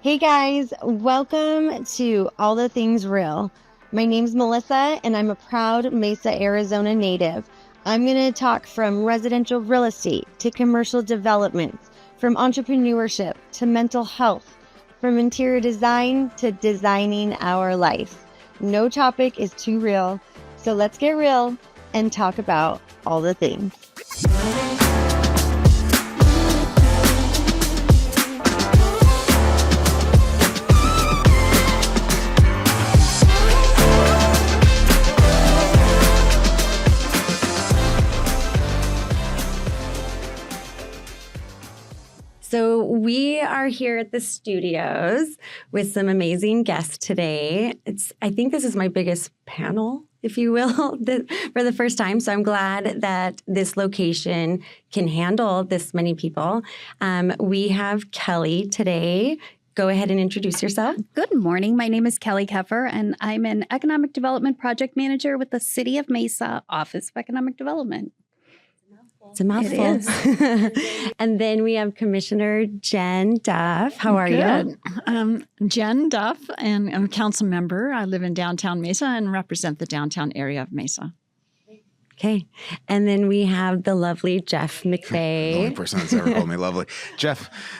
Hey guys, welcome to All the Things Real. My name's Melissa and I'm a proud Mesa, Arizona native. I'm going to talk from residential real estate to commercial developments, from entrepreneurship to mental health, from interior design to designing our life. No topic is too real, so let's get real and talk about all the things. So we are here at the studios with some amazing guests today. I think this is my biggest panel, if you will, for the first time. So I'm glad that this location can handle this many people. We have Kelley today. Go ahead and introduce yourself. Good morning. My name is Kelley Keffer, and I'm an Economic Development Project Manager with the City of Mesa Office of Economic Development. It's a mouthful. It is. And then we have Commissioner Jen Duff. How are you? I'm Jen Duff, and I'm a council member. I live in downtown Mesa and represent the downtown area of Mesa. Okay. And then we have the lovely Jeff McVay. The only person that's ever called me lovely.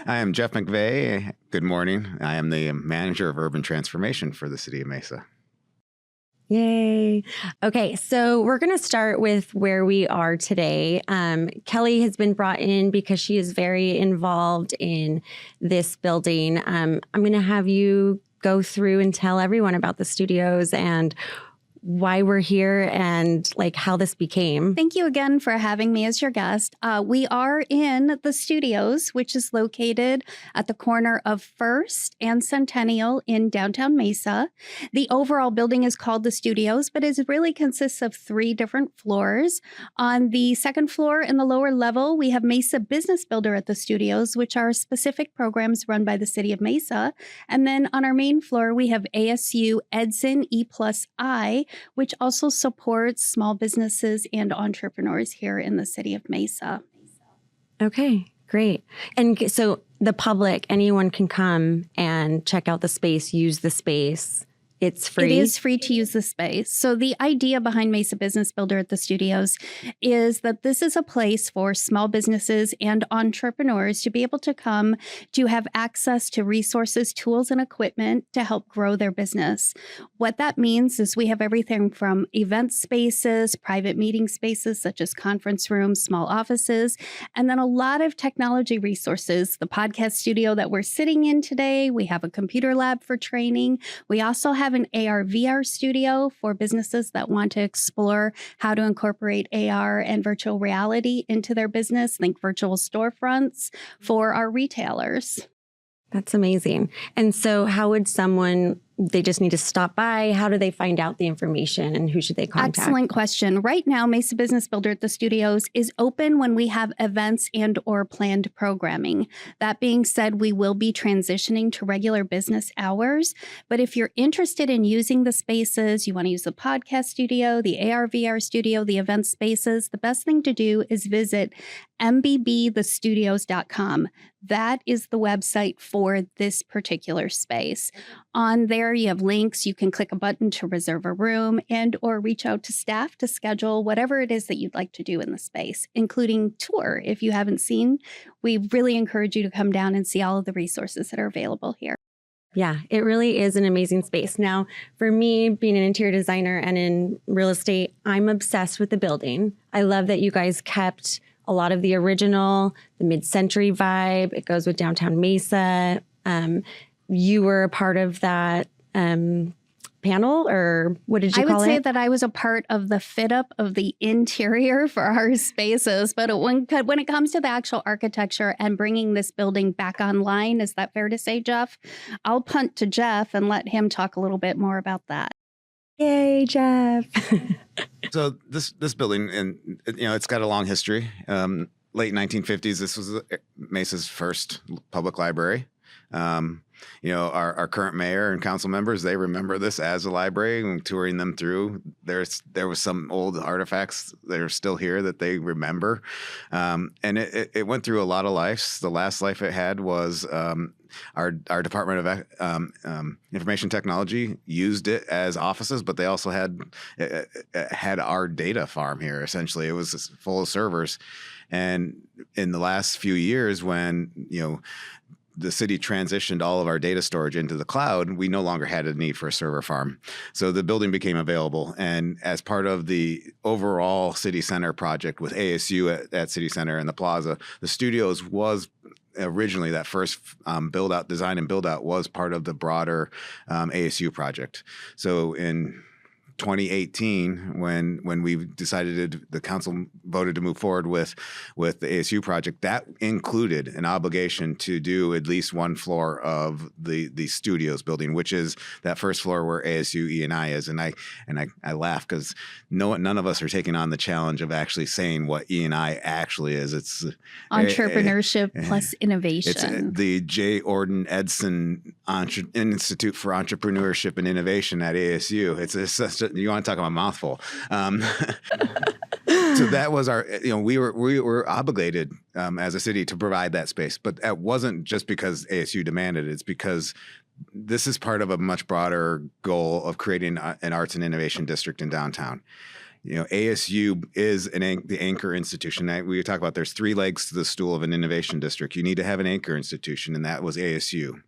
I am Jeff McVay. Good morning. I am the manager of urban transformation for the city of Mesa. Yay. Okay, so we're going to start with where we are today. Kelley has been brought in because she is very involved in this building. I'm going to have you go through and tell everyone about the studios and why we're here and like how this became. Thank you again for having me as your guest. We are in the studios, which is located at the corner of First and Centennial in downtown Mesa. The overall building is called the studios, but it really consists of 3 different floors. On the second floor in the lower level, we have Mesa Business Builder at the studios, which are specific programs run by the city of Mesa. And then on our main floor, we have ASU Edson E+I, which also supports small businesses and entrepreneurs here in the city of Mesa. Okay, great. And so the public, anyone can come and check out the space, use the space. It's free. It is free to use the space. So the idea behind Mesa Business Builder at the studios is that this is a place for small businesses and entrepreneurs to be able to come to have access to resources, tools, and equipment to help grow their business. What that means is we have everything from event spaces, private meeting spaces such as conference rooms, small offices, and then a lot of technology resources. The podcast studio that we're sitting in today, we have a computer lab for training. We also have an AR/VR studio for businesses that want to explore how to incorporate AR and virtual reality into their business. Think virtual storefronts for our retailers. That's amazing. And so how would they just need to stop by? How do they find out the information and who should they contact? Excellent question. Right now, Mesa Business Builder at the studios is open when we have events and or planned programming. That being said, we will be transitioning to regular business hours. But if you're interested in using the spaces, you want to use the podcast studio, the AR/VR studio, the event spaces, the best thing to do is visit mbbthestudios.com. That is the website for this particular space. On there, you have links. You can click a button to reserve a room and or reach out to staff to schedule whatever it is that you'd like to do in the space, including tour. If you haven't seen, we really encourage you to come down and see all of the resources that are available here. Yeah, it really is an amazing space. Now, for me, being an interior designer and in real estate, I'm obsessed with the building. I love that you guys kept a lot of the original, the mid-century vibe. It goes with downtown Mesa. You were a part of that panel, or what did you call it? I would say that I was a part of the fit up of the interior for our spaces. But when it comes to the actual architecture and bringing this building back online, is that fair to say, Jeff? I'll punt to Jeff and let him talk a little bit more about that. Yay, Jeff. So this building, and it's got a long history. Late 1950s, this was Mesa's first public library. Our current mayor and council members, they remember this as a library, and touring them through. There was some old artifacts that are still here that they remember. And it went through a lot of lives. The last life it had was our Department of Information Technology used it as offices, but they also had our data farm here. Essentially, it was full of servers. And in the last few years, when the city transitioned all of our data storage into the cloud, we no longer had a need for a server farm. So the building became available. And as part of the overall city center project with ASU at City Center and the plaza, the studios was originally that first design and build out was part of the broader ASU project. So in 2018, when we decided the council voted to move forward with the ASU project, that included an obligation to do at least one floor of the studios building, which is that first floor where ASU E&I is. And I laugh because none of us are taking on the challenge of actually saying what E&I actually is. It's entrepreneurship plus innovation. It's the J. Orden Edson Institute for Entrepreneurship and Innovation at ASU. You want to talk about a mouthful. So that was our, we were obligated as a city to provide that space, but that wasn't just because ASU demanded it. It's because this is part of a much broader goal of creating an arts and innovation district in downtown. ASU is the anchor institution. We talk about there's 3 legs to the stool of an innovation district. You need to have an anchor institution, and that was ASU.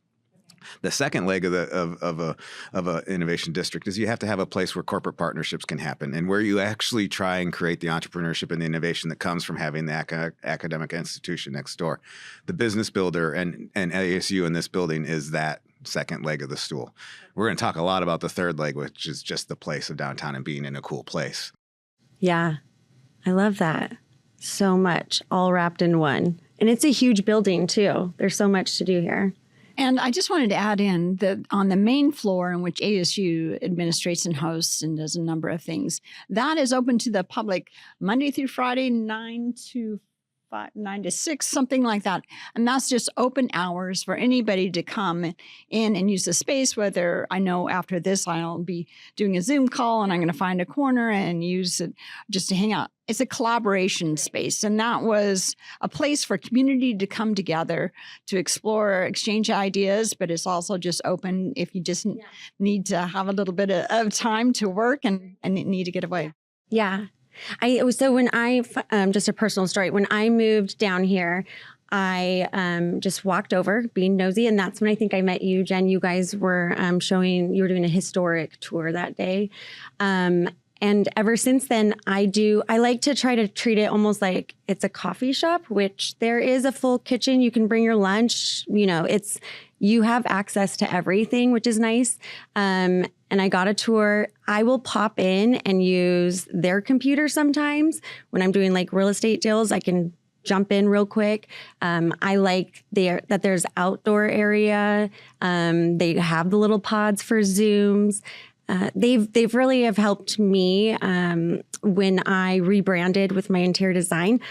The second leg of a innovation district is you have to have a place where corporate partnerships can happen and where you actually try and create the entrepreneurship and the innovation that comes from having the academic institution next door. The business builder and ASU in this building is that second leg of the stool. We're going to talk a lot about the third leg, which is just the place of downtown and being in a cool place. Yeah, I love that so much, all wrapped in one. And it's a huge building too. There's so much to do here. And I just wanted to add in that on the main floor, in which ASU administrates and hosts and does a number of things, that is open to the public Monday through Friday, 9 to 6, something like that. And that's just open hours for anybody to come in and use the space, whether I know after this I'll be doing a Zoom call and I'm going to find a corner and use it just to hang out. It's a collaboration space. And that was a place for community to come together to explore, exchange ideas, but it's also just open if you just need to have a little bit of time to work and need to get away. Yeah. So when just a personal story, when I moved down here, I just walked over being nosy. And that's when I think I met you, Jen. You guys were you were doing a historic tour that day. And ever since then, I like to try to treat it almost like it's a coffee shop, which there is a full kitchen. You can bring your lunch, you have access to everything, which is nice. And I got a tour. I will pop in and use their computer sometimes when I'm doing like real estate deals. I can jump in real quick. I like that there's outdoor area. They have the little pods for Zooms. They've really have helped me when I rebranded with my interior design.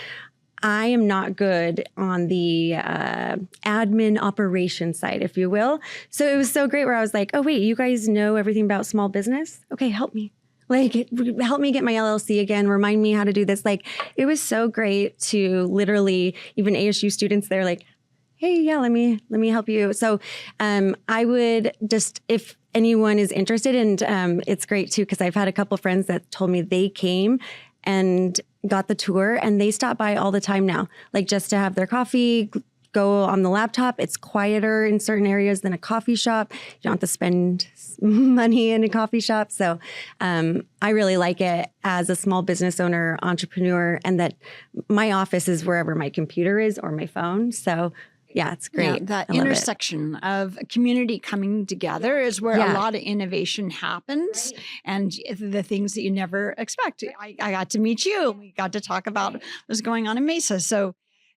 I am not good on the admin operation side, if you will. So it was so great where I was like, oh, wait, you guys know everything about small business? Okay, help me. Help me get my LLC again. Remind me how to do this. It was so great to literally, even ASU students, they're like, hey, yeah, let me help you. So I would just, if anyone is interested, and it's great too, because I've had a couple friends that told me they came and got the tour and they stop by all the time now, just to have their coffee, go on the laptop. It's quieter in certain areas than a coffee shop. You don't have to spend money in a coffee shop. So I really like it as a small business owner, entrepreneur, and that my office is wherever my computer is or my phone. So yeah, it's great. Yeah, that intersection of community coming together is where a lot of innovation happens, and the things that you never expect. I got to meet you. We got to talk about what's going on in Mesa. So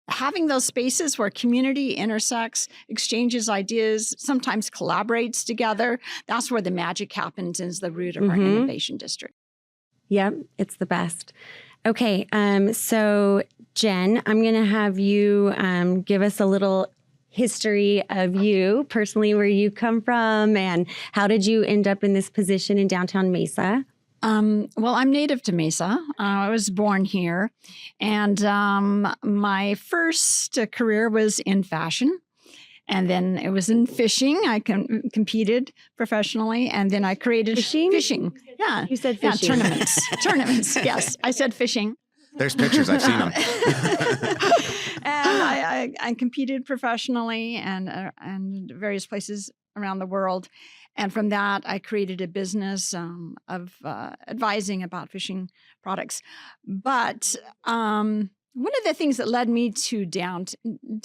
having those spaces where community intersects, exchanges ideas, sometimes collaborates together, that's where the magic happens, and is the root of our innovation district. Yep, it's the best. Okay, so Jen, I'm going to have you give us a little history of you personally, where you come from, and how did you end up in this position in downtown Mesa? Well, I'm native to Mesa. I was born here. And my first career was in fashion. And then it was in fishing. I competed professionally. And then I created fishing. Yeah. You said fishing. Yeah, tournaments. Yes, I said fishing. There's pictures. I've seen them. And I competed professionally and various places around the world. And from that, I created a business of advising about fishing products. But one of the things that led me to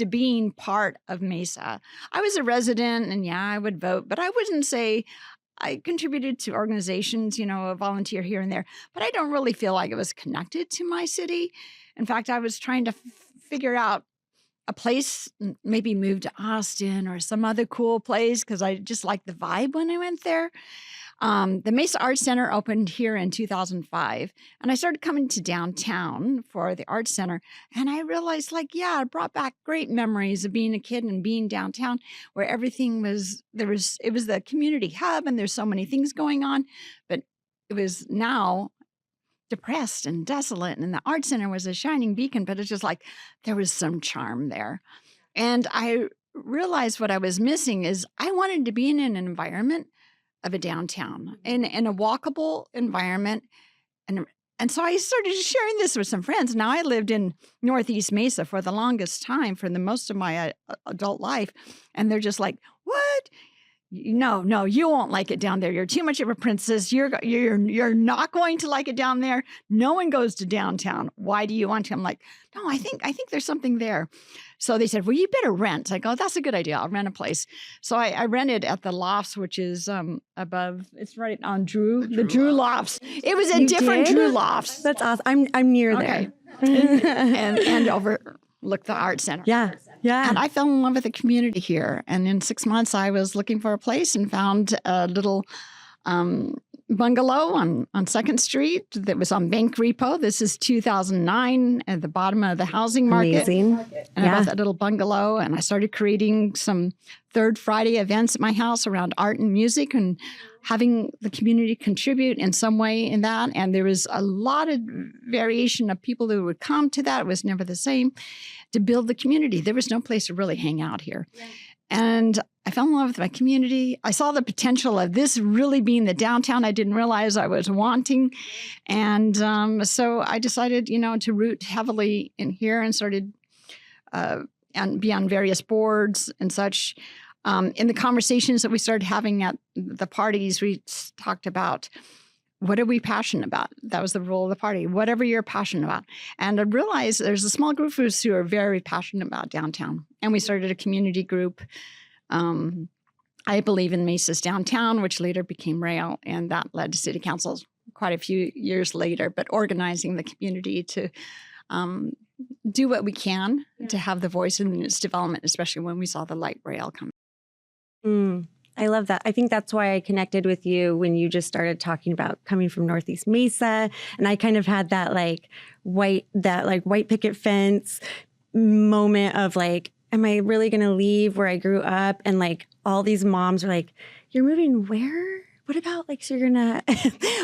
being part of Mesa, I was a resident, and yeah, I would vote, but I wouldn't say I contributed to organizations, a volunteer here and there, but I don't really feel like it was connected to my city. In fact, I was trying to figure out a place, maybe move to Austin or some other cool place, because I just liked the vibe when I went there. The Mesa Arts Center opened here in 2005, and I started coming to downtown for the Arts Center, and I realized, it brought back great memories of being a kid and being downtown, where everything was, it was the community hub, and there's so many things going on, but it was now depressed and desolate, and the Arts Center was a shining beacon, but it's just like there was some charm there. And I realized what I was missing is I wanted to be in an environment of a downtown, in a walkable environment. And so I started sharing this with some friends. Now, I lived in Northeast Mesa for the longest time, for the most of my adult life. And they're just like, what? No, you won't like it down there. You're too much of a princess. You're not going to like it down there. No one goes to downtown. Why do you want to? I'm like, no, I think there's something there. So they said, well, you better rent. I go, that's a good idea. I'll rent a place. So I rented at the Lofts, which is above. It's right on the Drew Lofts. It was a different Drew Lofts. That's awesome. I'm near there. and overlook the Art Center. Yeah. And I fell in love with the community here. And in 6 months, I was looking for a place and found a little bungalow on 2nd Street that was on Bank Repo. This is 2009 at the bottom of the housing market. Amazing. And I bought that little bungalow, and I started creating some Third Friday events at my house around art and music, and having the community contribute in some way in that. And there was a lot of variation of people who would come to that. It was never the same, to build the community. There was no place to really hang out here. Yeah. And I fell in love with my community. I saw the potential of this really being the downtown I didn't realize I was wanting. And so I decided, to root heavily in here, and started and be on various boards and such. In the conversations that we started having at the parties, we talked about, what are we passionate about? That was the rule of the party. Whatever you're passionate about. And I realized there's a small group of us who are very passionate about downtown. And we started a community group. I believe in Mesa's Downtown, which later became Rail, and that led to city councils quite a few years later. But organizing the community to do what we can to have the voice in its development, especially when we saw the light rail come. I love that. I think that's why I connected with you when you just started talking about coming from Northeast Mesa. And I kind of had that white picket fence moment of am I really going to leave where I grew up? And all these moms are like, you're moving where? What about so you're gonna,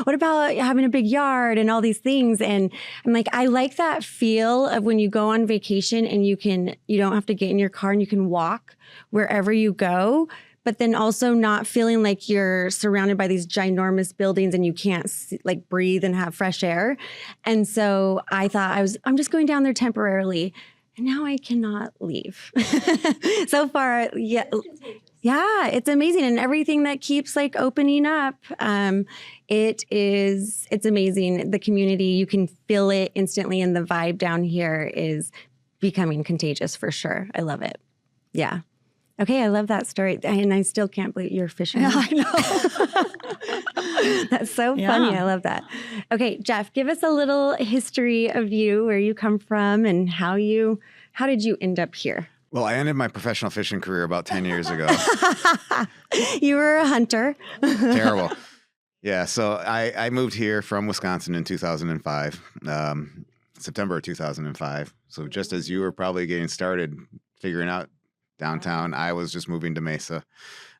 what about having a big yard and all these things? And I'm like, I like that feel of when you go on vacation and you don't have to get in your car and you can walk wherever you go, but then also not feeling like you're surrounded by these ginormous buildings and you can't breathe and have fresh air. And so I thought I'm just going down there temporarily. And now I cannot leave. So far, yeah. Yeah, it's amazing. And everything that keeps opening up, it's amazing. The community, you can feel it instantly, and the vibe down here is becoming contagious for sure. I love it. Yeah. Okay, I love that story. And I still can't believe you're fishing. Yeah, I know. That's so funny. I love that. Okay, Jeff, give us a little history of you, where you come from, and how did you end up here? Well, I ended my professional fishing career about 10 years ago. You were a hunter. Terrible. Yeah, so I moved here from Wisconsin in 2005, September of 2005. So just as you were probably getting started figuring out downtown. I was just moving to Mesa.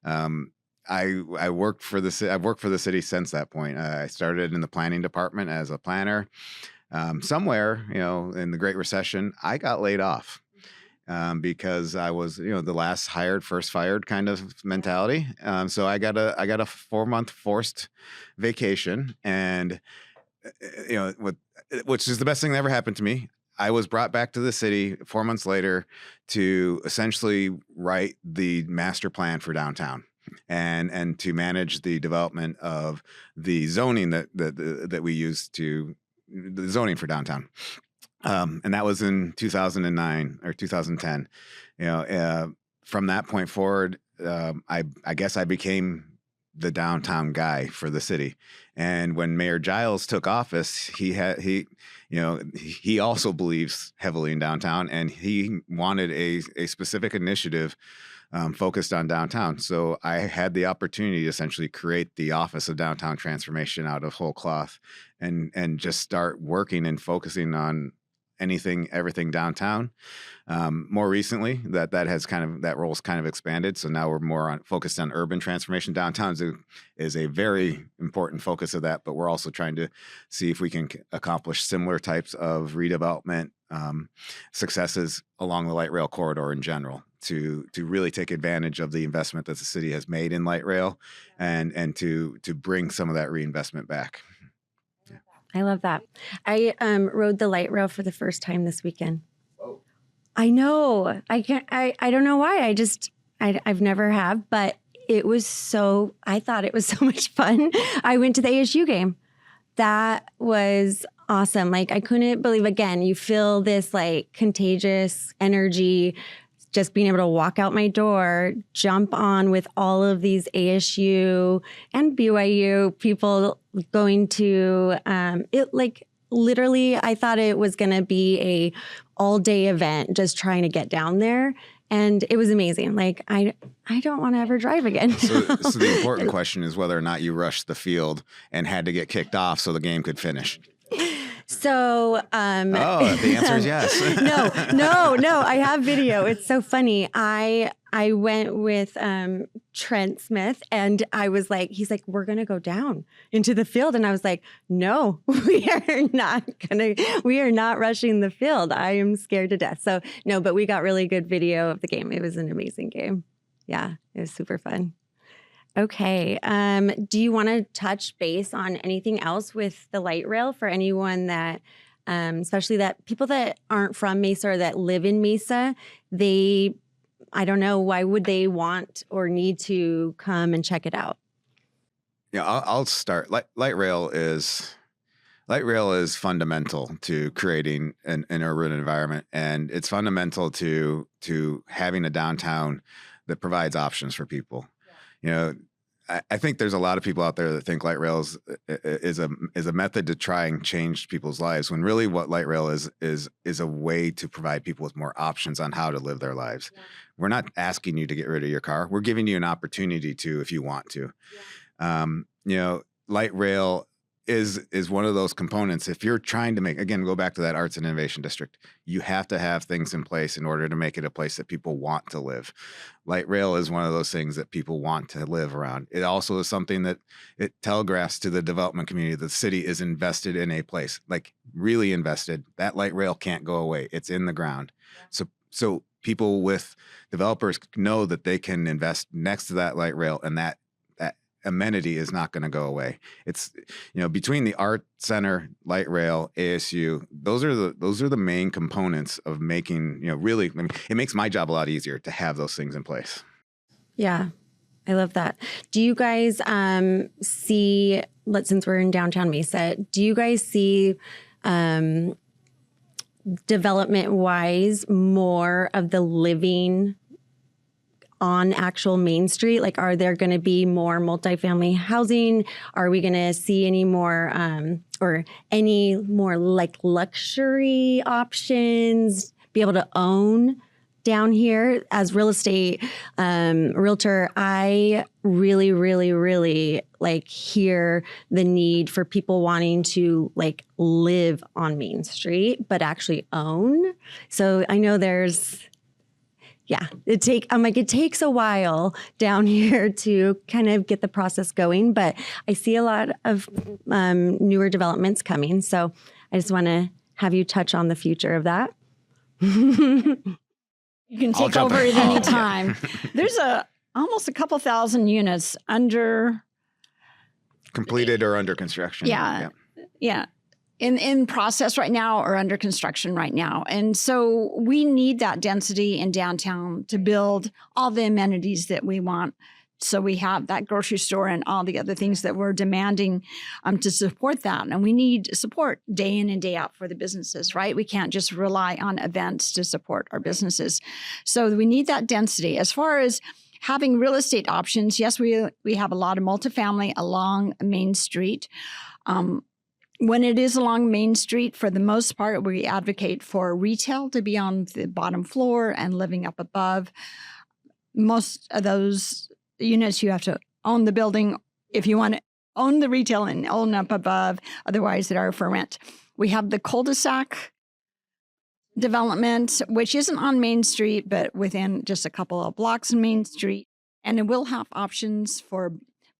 I worked for the city. I've worked for the city since that point. I started in the planning department as a planner. Somewhere, in the Great Recession, I got laid off because I was, the last hired, first fired kind of mentality. So I got a 4-month forced vacation, and which is the best thing that ever happened to me. I was brought back to the city 4 months later to essentially write the master plan for downtown and to manage the development of the zoning that we use the zoning for downtown. And that was in 2009 or 2010. From that point forward, I guess I became the downtown guy for the city. And when Mayor Giles took office, he also believes heavily in downtown, and he wanted a specific initiative focused on downtown. So I had the opportunity to essentially create the Office of Downtown Transformation out of whole cloth, and just start working and focusing on everything downtown. More recently, that role's kind of expanded. So now we're more focused on urban transformation. Downtown is a very important focus of that, but we're also trying to see if we can accomplish similar types of redevelopment successes along the light rail corridor in general, to really take advantage of the investment that the city has made in light rail, and to bring some of that reinvestment back. I love that. I rode the light rail for the first time this weekend. Oh. I know. I can't. I don't know why. I've never have, but I thought it was so much fun. I went to the ASU game. That was awesome. Like, I couldn't believe, again, you feel this like contagious energy, just being able to walk out my door, jump on with all of these ASU and BYU people going to it. Like, literally, I thought it was going to be a all-day event, just trying to get down there. And it was amazing. Like, I don't want to ever drive again. So the important question is whether or not you rushed the field and had to get kicked off so the game could finish. So, the answer is yes. No. I have video. It's so funny. I went with Trent Smith, and I was like, he's like, we're going to go down into the field. And I was like, no, we are not rushing the field. I am scared to death. So no, but we got really good video of the game. It was an amazing game. Yeah, it was super fun. Okay. Do you want to touch base on anything else with the light rail for anyone that, especially that people that aren't from Mesa or that live in Mesa, I don't know, why would they want or need to come and check it out? Yeah, I'll start. Light rail is fundamental to creating an urban environment, and it's fundamental to having a downtown that provides options for people. I think there's a lot of people out there that think light rail is a method to try and change people's lives, when really what light rail is a way to provide people with more options on how to live their lives. Yeah. We're not asking you to get rid of your car. We're giving you an opportunity to, if you want to. Yeah. Light rail is one of those components. If you're trying to go back to that arts and innovation district, you have to have things in place in order to make it a place that people want to live. Light rail is one of those things that people want to live around. It also is something that it telegraphs to the development community that the city is invested in a place, like really invested. That light rail can't go away. It's in the ground. So people with developers know that they can invest next to that light rail, and that amenity is not going to go away. It's, between the art center, light rail, ASU, those are the main components of making, really, it makes my job a lot easier to have those things in place. Yeah. I love that. Do you guys see, since we're in downtown Mesa, do you guys see development wise more of the living on actual Main Street? Like, are there going to be more multifamily housing? Are we going to see any more like luxury options, be able to own down here? As real estate realtor, I really, really, really hear the need for people wanting to live on Main Street, but actually own. So I know there's yeah, it takes a while down here to kind of get the process going, but I see a lot of newer developments coming. So I just want to have you touch on the future of that. You can take over at any yeah. time. There's almost a couple thousand units under Completed or under construction. Yeah. In process right now or under construction right now. And so we need that density in downtown to build all the amenities that we want. So we have that grocery store and all the other things that we're demanding to support that. And we need support day in and day out for the businesses, right? We can't just rely on events to support our businesses. So we need that density. As far as having real estate options, yes, we have a lot of multifamily along Main Street. When it is along Main Street, for the most part, we advocate for retail to be on the bottom floor and living up above. Most of those units, you have to own the building if you want to own the retail and own up above. Otherwise, they are for rent. We have the cul-de-sac development, which isn't on Main Street, but within just a couple of blocks on Main Street. And it will have options for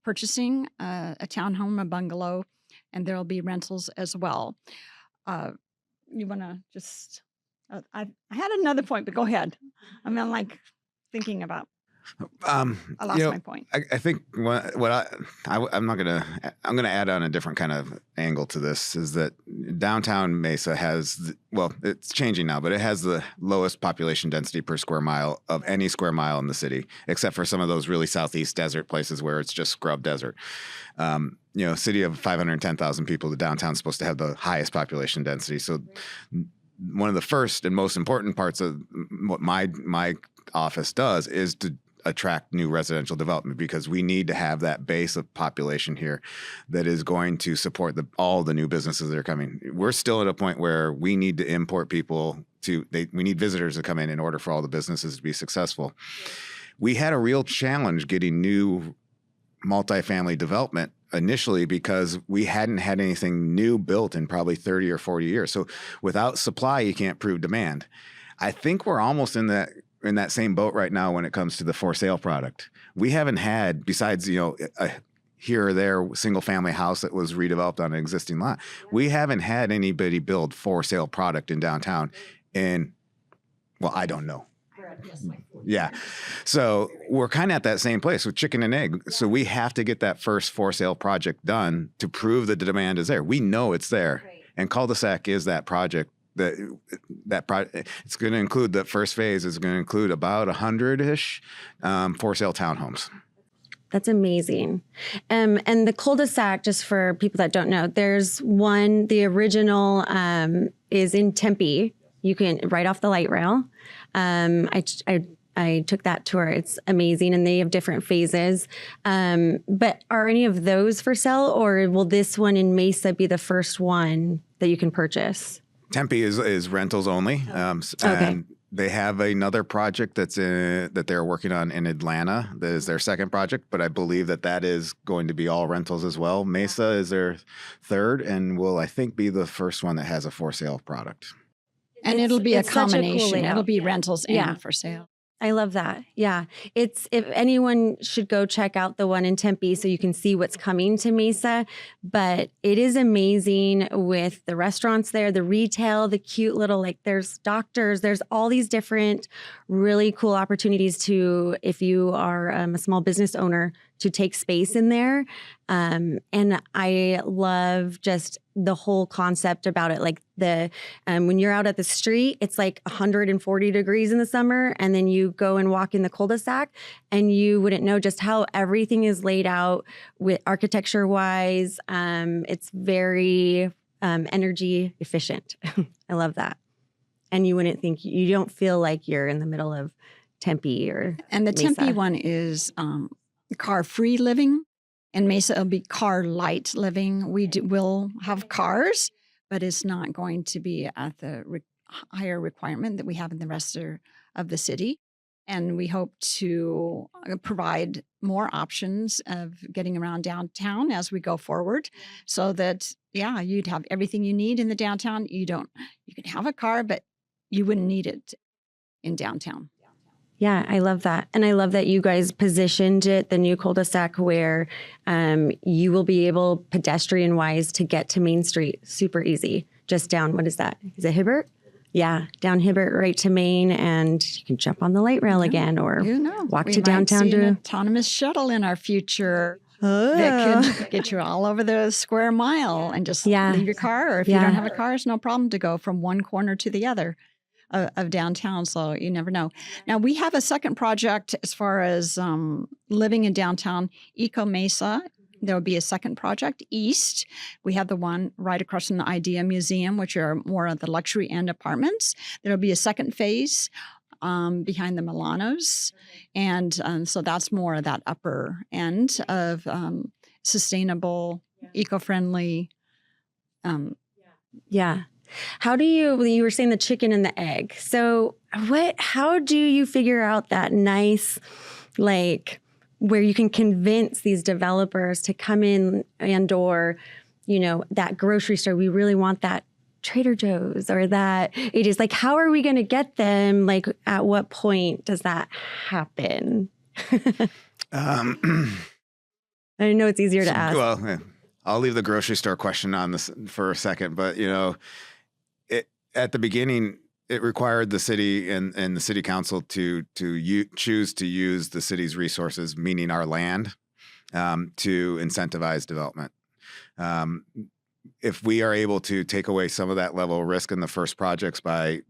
purchasing a townhome, a bungalow, and there'll be rentals as well. You want to just, I had another point, but go ahead. I'm thinking about, I lost my point. I think I'm going to add on a different kind of angle to this is that downtown Mesa has, it's changing now, but it has the lowest population density per square mile of any square mile in the city, except for some of those really southeast desert places where it's just scrub desert. City of 510,000 people, the downtown's supposed to have the highest population density. So one of the first and most important parts of what my office does is to attract new residential development, because we need to have that base of population here that is going to support all the new businesses that are coming. We're still at a point where we need to import people we need visitors to come in order for all the businesses to be successful. We had a real challenge getting new multifamily development initially because we hadn't had anything new built in probably 30 or 40 years. So without supply, you can't prove demand. I think we're almost in that same boat right now when it comes to the for sale product. We haven't had, besides, a here or there single family house that was redeveloped on an existing lot, we haven't had anybody build for sale product in downtown in, I don't know. Yeah. So we're kind of at that same place with chicken and egg. So we have to get that first for sale project done to prove that the demand is there. We know it's there. And cul-de-sac is that project. It's going to include, the first phase is going to include about 100-ish for sale townhomes. That's amazing. And the cul-de-sac, just for people that don't know, there's one, the original is in Tempe. You can, right off the light rail. I took that tour. It's amazing. And they have different phases. But are any of those for sale, or will this one in Mesa be the first one that you can purchase? Tempe is rentals only. And they have another project that they're working on in Atlanta. That is their second project, but I believe that is going to be all rentals as well. Mesa is their third and will, I think, be the first one that has a for sale product. And it'll be a combination. Cool, it'll be rentals and for sale. I love that. Yeah. If anyone should go check out the one in Tempe so you can see what's coming to Mesa. But it is amazing with the restaurants there, the retail, the cute little, there's doctors, there's all these different really cool opportunities to, if you are a small business owner, to take space in there. And I love just the whole concept about it. When you're out at the street, it's 140 degrees in the summer. And then you go and walk in the cul-de-sac and you wouldn't know just how everything is laid out with architecture wise. It's very energy efficient. I love that. And you don't feel like you're in the middle of Tempe or And the Mesa. Tempe one is car-free living. And Mesa will be car-light living. We will have cars, but it's not going to be at the higher requirement that we have in the rest of the city. And we hope to provide more options of getting around downtown as we go forward so that, you'd have everything you need in the downtown. You can have a car, but you wouldn't need it in downtown. Yeah, I love that. And I love that you guys positioned it, the new cul-de-sac, where you will be able, pedestrian-wise, to get to Main Street super easy. Just down, what is that? Is it Hibbert? Yeah, down Hibbert right to Main, and you can jump on the light rail again or walk to downtown. We might see an autonomous shuttle in our future that could get you all over the square mile and just leave your car. Or if you don't have a car, it's no problem to go from one corner to the other of downtown. So you never know. Now, we have a second project as far as living in downtown, Eco Mesa. There will be a second project east. We have the one right across from the Idea Museum, which are more of the luxury end apartments. There will be a second phase behind the Milanos. And so that's more of that upper end of sustainable, eco-friendly. How do you were saying the chicken and the egg. So how do you figure out that nice, like, where you can convince these developers to come in and/or, that grocery store, we really want that Trader Joe's or that it is like, how are we going to get them? Like, at what point does that happen? I know it's easier to ask. Well, I'll leave the grocery store question on this for a second, but at the beginning, it required the city and the city council to choose to use the city's resources, meaning our land, to incentivize development. If we are able to take away some of that level of risk in the first projects by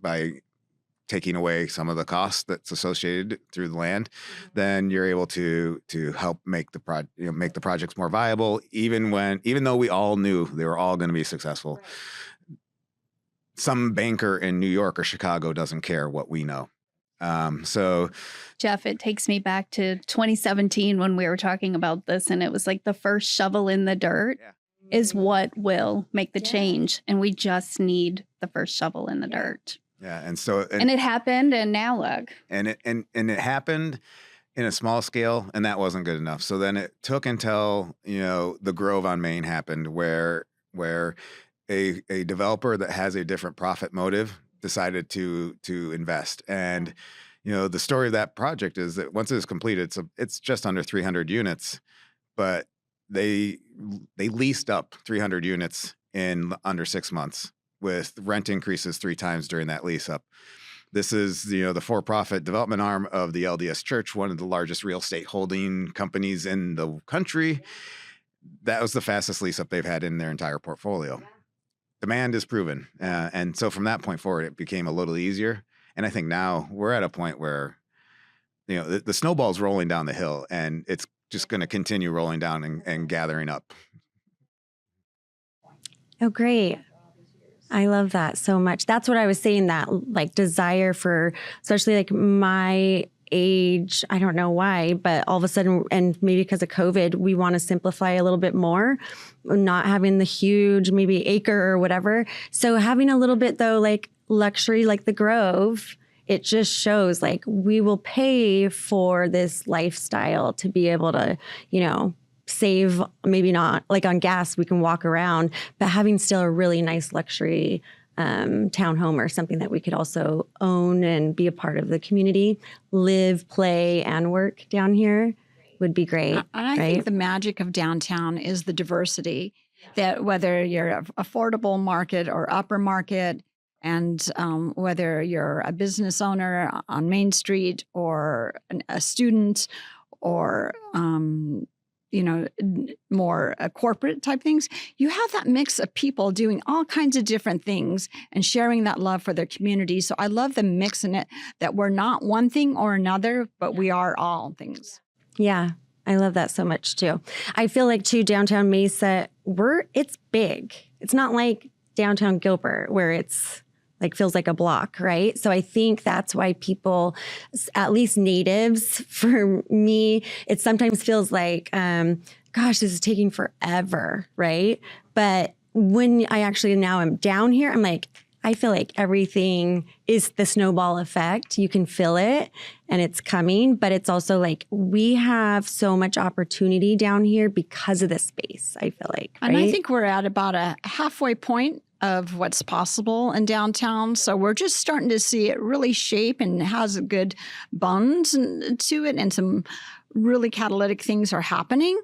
taking away some of the costs that's associated through the land, then you're able to help make the projects more viable, even though we all knew they were all going to be successful. Right. Some banker in New York or Chicago doesn't care what we know. So, Jeff, it takes me back to 2017 when we were talking about this, and it was like the first shovel in the dirt is what will make the change. And we just need the first shovel in the dirt. Yeah. And it happened, and now look. And it happened in a small scale, and that wasn't good enough. So then it took until, the Grove on Main happened where a developer that has a different profit motive decided to invest. And, the story of that project is that once it is completed, it's just under 300 units, but they leased up 300 units in under 6 months with rent increases 3 times during that lease up. This is, the for-profit development arm of the LDS Church, one of the largest real estate holding companies in the country. That was the fastest lease up they've had in their entire portfolio. Demand is proven. And so from that point forward, it became a little easier. And I think now we're at a point where, the snowball's rolling down the hill, and it's just going to continue rolling down and gathering up. Oh, great. I love that so much. That's what I was saying, that like desire for, especially like my age, I don't know why, but all of a sudden, and maybe because of COVID, we want to simplify a little bit more, not having the huge maybe acre or whatever. So having a little bit though, like luxury, like the Grove, it just shows like we will pay for this lifestyle to be able to, save, maybe not like on gas, we can walk around, but having still a really nice luxury townhome or something that we could also own and be a part of the community, live, play, and work down here would be great. And I think the magic of downtown is the diversity, that whether you're an affordable market or upper market, and whether you're a business owner on Main Street or a student or more corporate type things, you have that mix of people doing all kinds of different things and sharing that love for their community. So I love the mix in it, that we're not one thing or another, but we are all things. Yeah, I love that so much too. I feel like too, downtown Mesa, it's big. It's not like downtown Gilbert where it's like feels like a block, right? So I think that's why people, at least natives, for me, it sometimes feels like, gosh, this is taking forever, right? But when I actually now am down here, I'm like, I feel like everything is the snowball effect. You can feel it and it's coming, but it's also like we have so much opportunity down here because of the space, I feel like. Right? And I think we're at about a halfway point of what's possible in downtown. So we're just starting to see it really shape and has a good bones to it, and some really catalytic things are happening.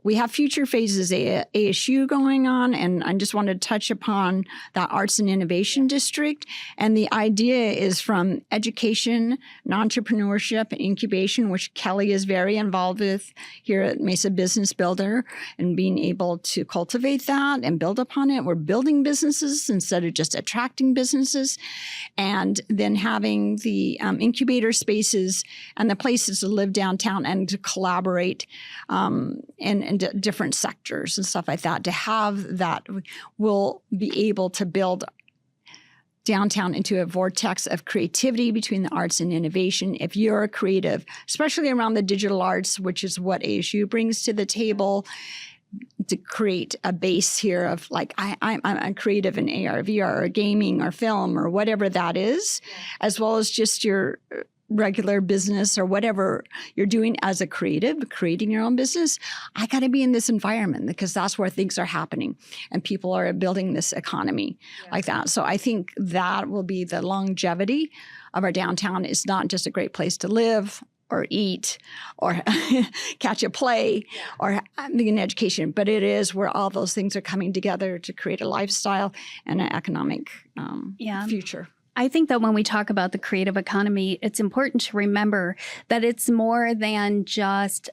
We have future phases at ASU going on, and I just wanted to touch upon that Arts and Innovation District. And the idea is from education, entrepreneurship, and incubation, which Kelley is very involved with here at Mesa Business Builder, and being able to cultivate that and build upon it. We're building businesses instead of just attracting businesses. And then having the incubator spaces and the places to live downtown and to collaborate in different sectors and stuff like that. To have that, we'll be able to build downtown into a vortex of creativity between the arts and innovation. If you're a creative, especially around the digital arts, which is what ASU brings to the table, to create a base here of like, I'm a creative in AR, VR, or gaming, or film, or whatever that is, as well as just your regular business or whatever you're doing as a creative, creating your own business. I got to be in this environment because that's where things are happening and people are building this economy like that. So I think that will be the longevity of our downtown. It's not just a great place to live or eat or catch a play or be in education, but it is where all those things are coming together to create a lifestyle and an economic future. I think that when we talk about the creative economy, it's important to remember that it's more than just,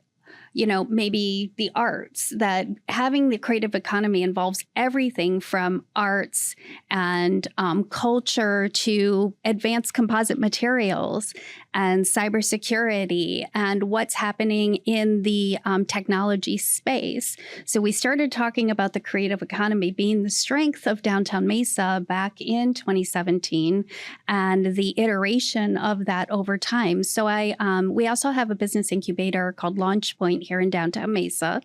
maybe the arts, that having the creative economy involves everything from arts and culture to advanced composite materials and cybersecurity and what's happening in the technology space. So we started talking about the creative economy being the strength of downtown Mesa back in 2017 and the iteration of that over time. So we also have a business incubator called Launch Point here in downtown Mesa.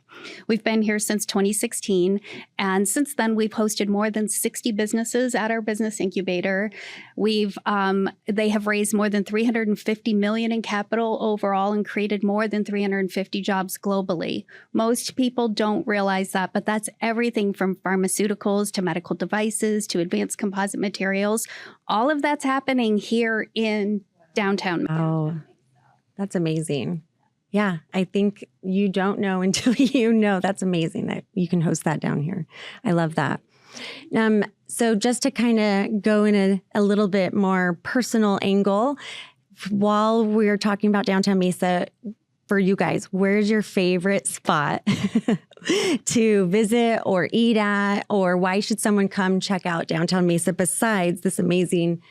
We've been here since 2016, and since then we've hosted more than 60 businesses at our business incubator. They have raised more than $350 million in capital overall and created more than 350 jobs globally. Most people don't realize that, but that's everything from pharmaceuticals to medical devices to advanced composite materials. All of that's happening here in downtown. Oh, that's amazing. Yeah, I think you don't know until you know. That's amazing that you can host that down here. I love that. So just to kind of go in a little bit more personal angle, while we're talking about downtown Mesa, for you guys, where's your favorite spot to visit or eat at, or why should someone come check out downtown Mesa besides this amazing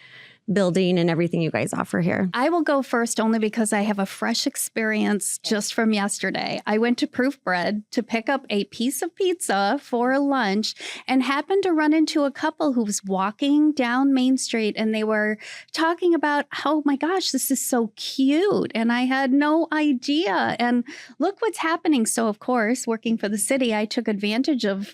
building and everything you guys offer here? I will go first only because I have a fresh experience just from yesterday. I went to Proof Bread to pick up a piece of pizza for lunch and happened to run into a couple who was walking down Main Street, and they were talking about, oh my gosh, this is so cute. And I had no idea. And look what's happening. So of course, working for the city, I took advantage of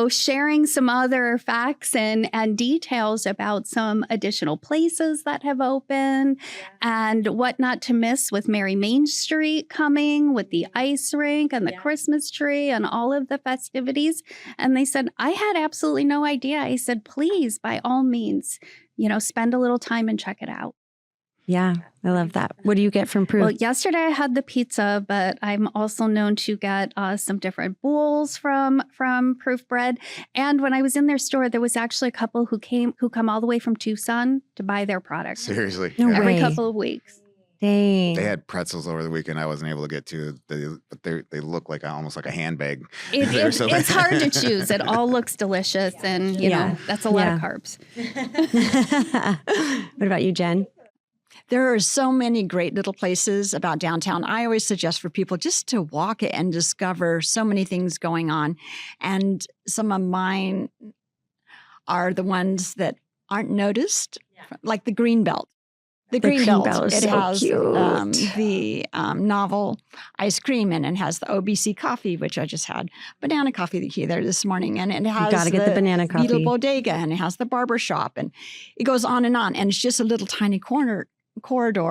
sharing some other facts and details about some additional places that have opened and what not to miss with Merry Main Street coming, with the ice rink and the Christmas tree and all of the festivities. And they said, I had absolutely no idea. I said, please, by all means, spend a little time and check it out. Yeah, I love that. What do you get from Proof? Well, yesterday I had the pizza, but I'm also known to get some different bowls from Proof Bread. And when I was in their store, there was actually a couple who come all the way from Tucson to buy their products. Seriously. No Every way. couple of weeks. Dang. They had pretzels over the weekend I wasn't able to get to, but they look like almost like a handbag. It's hard to choose. It all looks delicious, and that's a lot of carbs. What about you, Jen? There are so many great little places about downtown. I always suggest for people just to walk it and discover so many things going on. And some of mine are the ones that aren't noticed, like the Green Belt. The Green Belt is it so has cute. The novel ice cream, and it has the OBC coffee, which I just had banana coffee there this morning, and it has gotta get the banana coffee. Beetle Bodega, and it has the barber shop, and it goes on, and it's just a little tiny corridor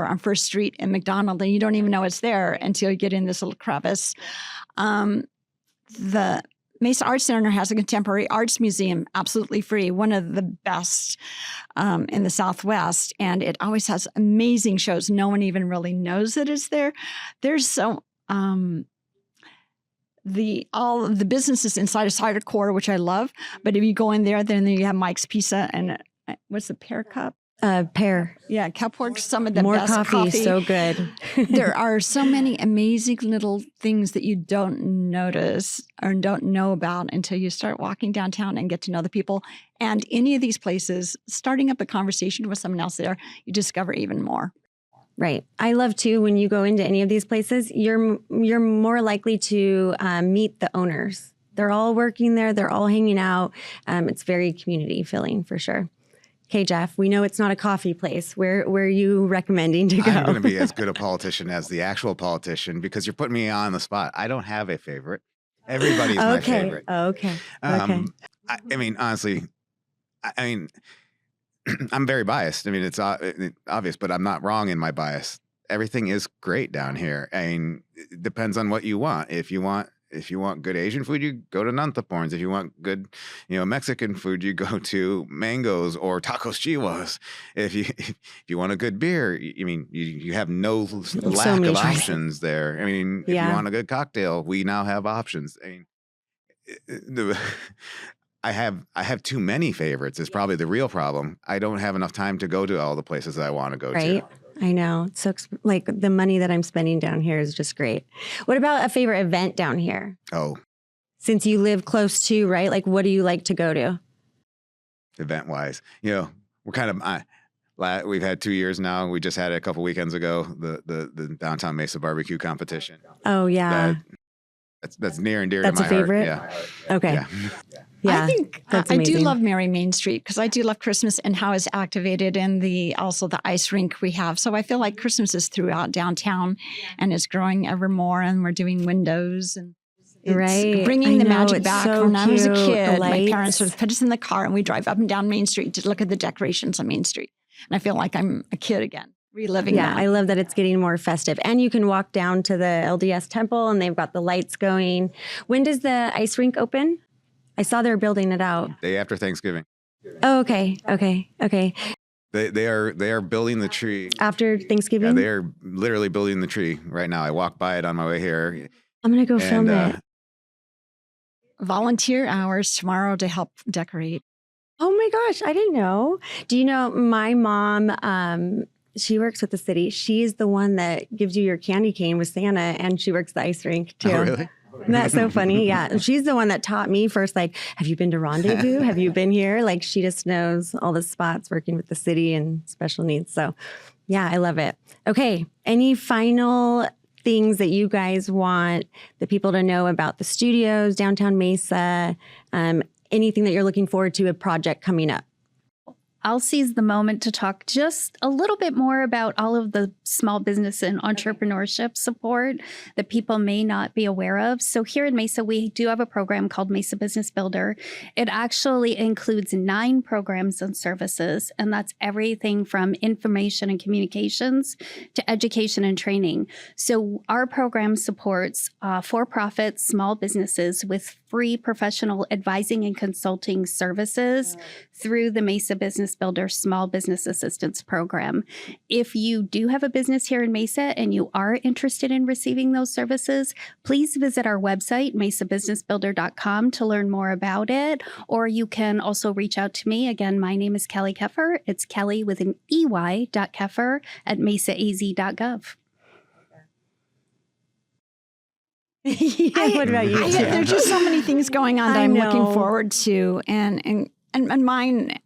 on First Street in McDonald, and you don't even know it's there until you get in this little crevice. The Mesa Arts Center has a contemporary arts museum, absolutely free, one of the best in the Southwest. And it always has amazing shows. No one even really knows that it's there. There's so all of the businesses inside of Cider Core, which I love. But if you go in there, then you have Mike's Pizza and what's the Pear Cup? Pear. Yeah, Cupworks, some of the More best coffee, so good. There are so many amazing little things that you don't notice or don't know about until you start walking downtown and get to know the people. And any of these places, starting up a conversation with someone else there, you discover even more. Right. I love too, when you go into any of these places, you're more likely to meet the owners. They're all working there. They're all hanging out. It's very community feeling for sure. Okay, Jeff, we know it's not a coffee place. Where are you recommending to go? I'm going to be as good a politician as the actual politician because you're putting me on the spot. I don't have a favorite. Everybody's my favorite. Okay. I mean, honestly, I mean, I'm very biased. I mean, it's obvious, but I'm not wrong in my bias. Everything is great down here. I mean, it depends on what you want. If you want good Asian food, you go to Nantaporns. If you want good, Mexican food, you go to Mango's or Tacos Chihuahuas. If you want a good beer, you have no lack of options there. I mean, if you want a good cocktail, we now have options. I mean, I have too many favorites is probably the real problem. I don't have enough time to go to all the places that I want to go to. I know. So like the money that I'm spending down here is just great. What about a favorite event down here? Oh. Since you live close to, right? Like, what do you like to go to? Event-wise, we're kind of, we've had 2 years now. We just had it a couple weekends ago, the Downtown Mesa Barbecue Competition. Oh, yeah. That's near and dear to my heart. That's a favorite? Yeah. Okay. Yeah. Yeah, I think I do love Merry Main Street because I do love Christmas and how it's activated and also the ice rink we have. So I feel like Christmas is throughout downtown and it's growing ever more and we're doing windows and it's bringing the magic back. So when I was a cute. kid, my parents sort of put us in the car and we drive up and down Main Street to look at the decorations on Main Street. And I feel like I'm a kid again. Reliving that. I love that it's getting more festive. And you can walk down to the LDS temple and they've got the lights going. When does the ice rink open? I saw they're building it out. Day after Thanksgiving. Oh, okay. They are building the tree. After Thanksgiving? Yeah, they are literally building the tree right now. I walked by it on my way here. I'm going to go film it. Volunteer hours tomorrow to help decorate. Oh my gosh, I didn't know. Do you know my mom, she works with the city. She's the one that gives you your candy cane with Santa, and she works the ice rink too. Oh, really? Isn't that so funny? Yeah. She's the one that taught me first, like, have you been to Rendezvous? Have you been here? Like, she just knows all the spots working with the city and special needs. So, yeah, I love it. Okay. Any final things that you guys want the people to know about the studios, downtown Mesa, anything that you're looking forward to, a project coming up? I'll seize the moment to talk just a little bit more about all of the small business and entrepreneurship support that people may not be aware of. So here in Mesa, we do have a program called Mesa Business Builder. It actually includes 9 programs and services, and that's everything from information and communications to education and training. So our program supports for-profit small businesses with free professional advising and consulting services through the Mesa Business Builder Small Business Assistance Program. If you do have a business here in Mesa and you are interested in receiving those services, please visit our website, mesabusinessbuilder.com, to learn more about it. Or you can also reach out to me. Again, my name is Kelley Keffer. It's Kelley with an EY.Keffer at mesaaz.gov. What about you? There's just so many things going on that I'm looking forward to. And mine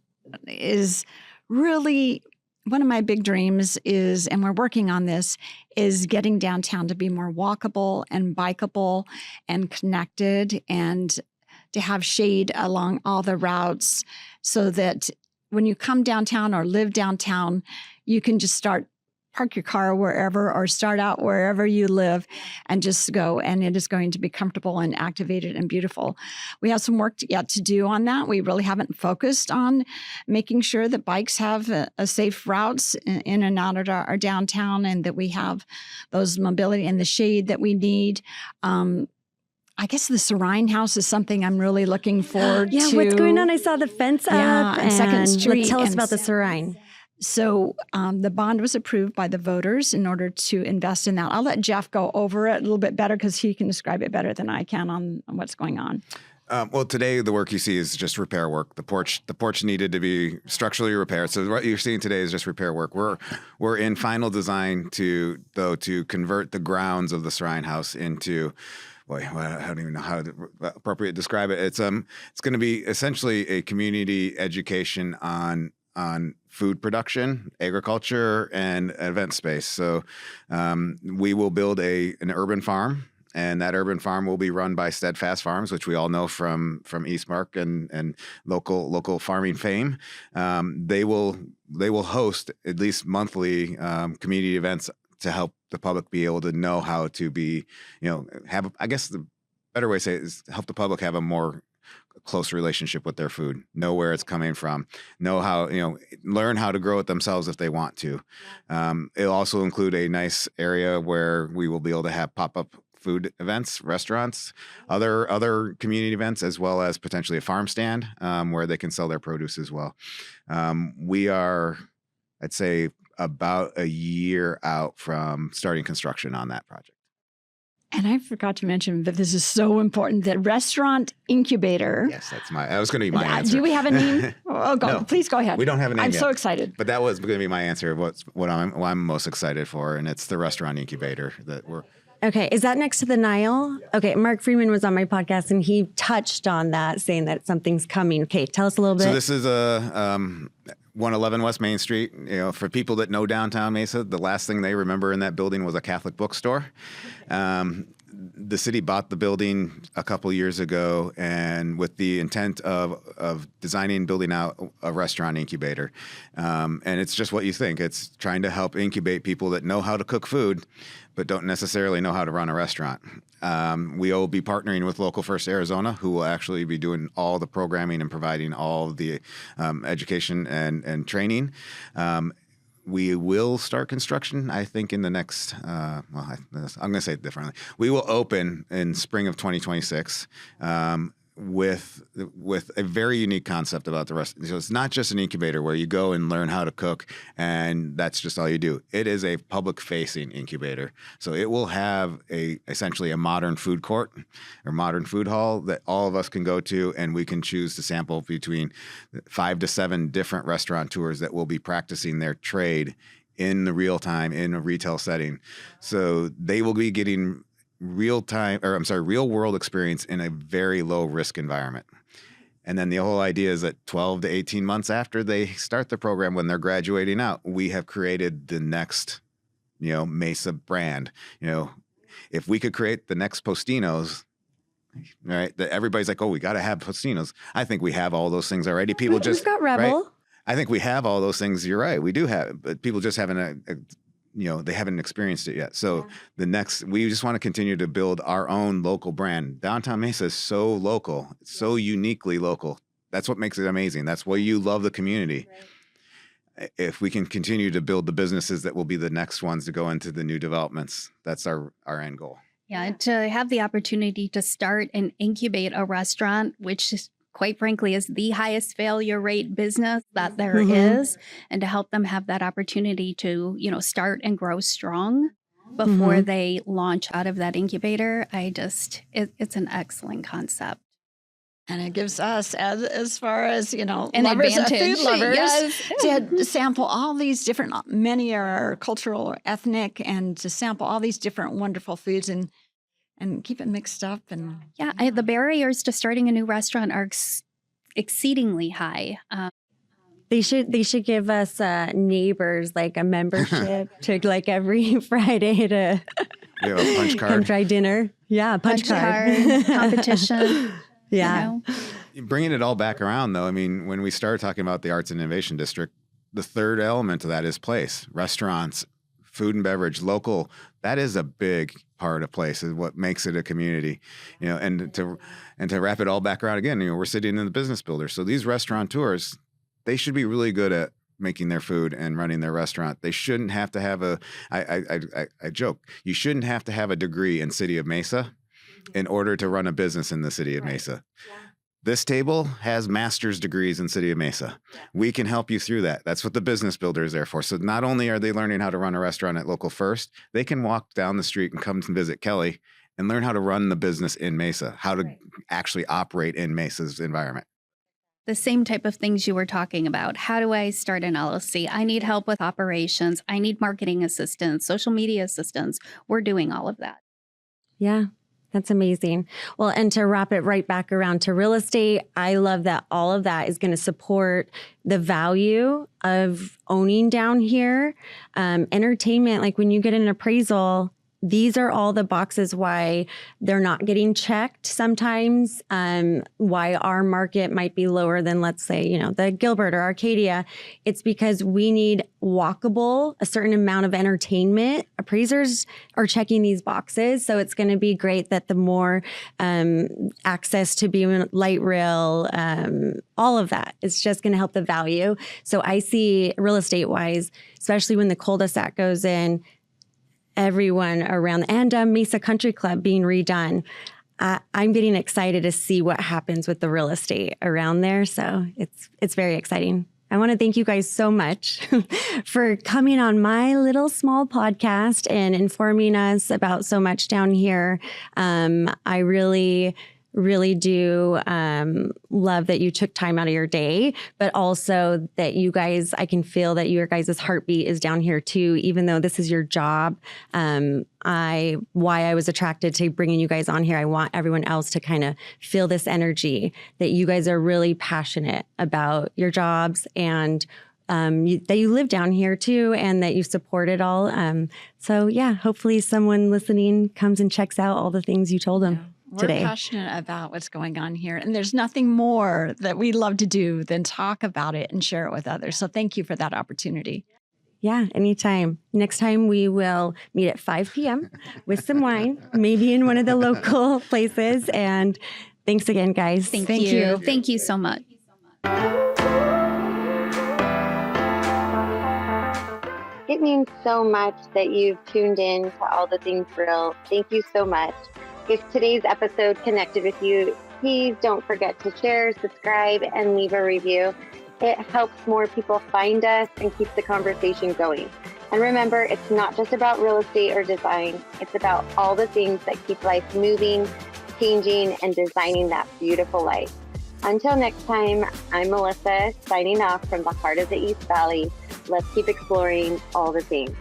is really one of my big dreams is, and we're working on this, is getting downtown to be more walkable and bikeable and connected and to have shade along all the routes so that when you come downtown or live downtown, you can just park your car wherever or start out wherever you live and just go. And it is going to be comfortable and activated and beautiful. We have some work yet to do on that. We really haven't focused on making sure that bikes have a safe routes in and out of our downtown and that we have those mobility and the shade that we need. I guess the Serine House is something I'm really looking forward to. Yeah, what's going on? I saw the fence up. and Second Street. Tell us and about the Serine. So the bond was approved by the voters in order to invest in that. I'll let Jeff go over it a little bit better because he can describe it better than I can on what's going on. Well, today the work you see is just repair work. The porch needed to be structurally repaired. So what you're seeing today is just repair work. We're in final design to convert the grounds of the Serine House into. Boy, I don't even know how to appropriately describe it. It's going to be essentially a community education on food production, agriculture, and event space. So we will build an urban farm. And that urban farm will be run by Steadfast Farms, which we all know from Eastmark and local farming fame. They will host at least monthly community events to help the public be able to know how to be, have. I guess the better way to say it is help the public have a more close relationship with their food, know where it's coming from, know how, learn how to grow it themselves if they want to. It'll also include a nice area where we will be able to have pop-up food events, restaurants, other community events, as well as potentially a farm stand where they can sell their produce as well. We are, I'd say, about a year out from starting construction on that project. And I forgot to mention, but this is so important, that restaurant incubator. Yes, that was going to be my answer. Do we have a name? No, please go ahead. We don't have a name I'm yet, so excited. But that was going to be my answer of what I'm most excited for, and it's the restaurant incubator that we're. Okay, is that next to the Nile? Okay, Mark Freeman was on my podcast and he touched on that, saying that something's coming. Okay, tell us a little bit. So this is 111 West Main Street. For people that know downtown Mesa, the last thing they remember in that building was a Catholic bookstore. The city bought the building a couple years ago, and with the intent of designing and building out a restaurant incubator. And it's just what you think. It's trying to help incubate people that know how to cook food, but don't necessarily know how to run a restaurant. We will be partnering with Local First Arizona, who will actually be doing all the programming and providing all the education and training. We will start construction, I think, in the next, I'm going to say it differently. We will open in spring of 2026 with a very unique concept about the restaurant. So it's not just an incubator where you go and learn how to cook and that's just all you do. It is a public-facing incubator. So it will have essentially a modern food court or modern food hall that all of us can go to, and we can choose to sample between 5 to 7 different restaurateurs that will be practicing their trade in the real time in a retail setting. So they will be getting real world experience in a very low risk environment. And then the whole idea is that 12 to 18 months after they start the program, when they're graduating out, we have created the next, Mesa brand. If we could create the next Postinos, right, that everybody's like, oh, we got to have Postinos. I think we have all those things already. People We've got Rebel. Right? I think we have all those things. You're right. We do have, but people just haven't they haven't experienced it yet. So we just want to continue to build our own local brand. Downtown Mesa is so local, so uniquely local. That's what makes it amazing. That's why you love the community. Right. If we can continue to build the businesses that will be the next ones to go into the new developments, that's our end goal. Yeah, to have the opportunity to start and incubate a restaurant, which is, quite frankly, is the highest failure rate business that there is, and to help them have that opportunity to, start and grow strong before they launch out of that incubator. It's an excellent concept. And it gives us, as far as, an lovers, advantage. Food lovers, Yes. to sample all these different, many are cultural or ethnic, and to sample all these different wonderful foods and keep it mixed up. And the barriers to starting a new restaurant are exceedingly high. They should give us neighbors like a membership to like every Friday to We have a punch card. come try dinner. Yeah, punch card Competition. Yeah. Bringing it all back around, though, I mean, when we start talking about the Arts and Innovation District, the third element of that is place, restaurants, food and beverage, local. That is a big part of place, is what makes it a community, and to wrap it all back around again, we're sitting in the business builder. So these restaurateurs, they should be really good at making their food and running their restaurant. They shouldn't have to have I joke, you shouldn't have to have a degree in City of Mesa in order to run a business in the city of Mesa. This table has master's degrees in City of Mesa. We can help you through that. That's what the business builder is there for. So not only are they learning how to run a restaurant at Local First, they can walk down the street and come to visit Kelley and learn how to run the business in Mesa, how to actually operate in Mesa's environment. The same type of things you were talking about. How do I start an LLC? I need help with operations. I need marketing assistance, social media assistance. We're doing all of that. Yeah. That's amazing. Well, and to wrap it right back around to real estate, I love that all of that is going to support the value of owning down here. Entertainment, like when you get an appraisal, these are all the boxes why they're not getting checked sometimes, why our market might be lower than, let's say, the Gilbert or Arcadia. It's because we need walkable, a certain amount of entertainment. Appraisers are checking these boxes. So it's going to be great that the more access to being light rail, all of that, it's just going to help the value. So I see real estate wise, especially when the cul-de-sac goes in, everyone around, and Mesa Country Club being redone. I'm getting excited to see what happens with the real estate around there. So it's very exciting. I want to thank you guys so much for coming on my little small podcast and informing us about so much down here. I really do love that you took time out of your day, but also that you guys, I can feel that your guys' heartbeat is down here too, even though this is your job. Why I was attracted to bringing you guys on here, I want everyone else to kind of feel this energy, that you guys are really passionate about your jobs and that you live down here too, and that you support it all. So yeah, hopefully someone listening comes and checks out all the things you told them. Today. We're passionate about what's going on here. And there's nothing more that we love to do than talk about it and share it with others. So thank you for that opportunity. Yeah, anytime. Next time we will meet at 5 p.m. with some wine, maybe in one of the local places. And thanks again, guys. Thank you. Thank you so much. It means so much that you've tuned in to All the Things Real. Thank you so much. If today's episode connected with you, please don't forget to share, subscribe, and leave a review. It helps more people find us and keep the conversation going. And remember, it's not just about real estate or design. It's about all the things that keep life moving, changing, and designing that beautiful life. Until next time, I'm Melissa, signing off from the heart of the East Valley. Let's keep exploring all the things.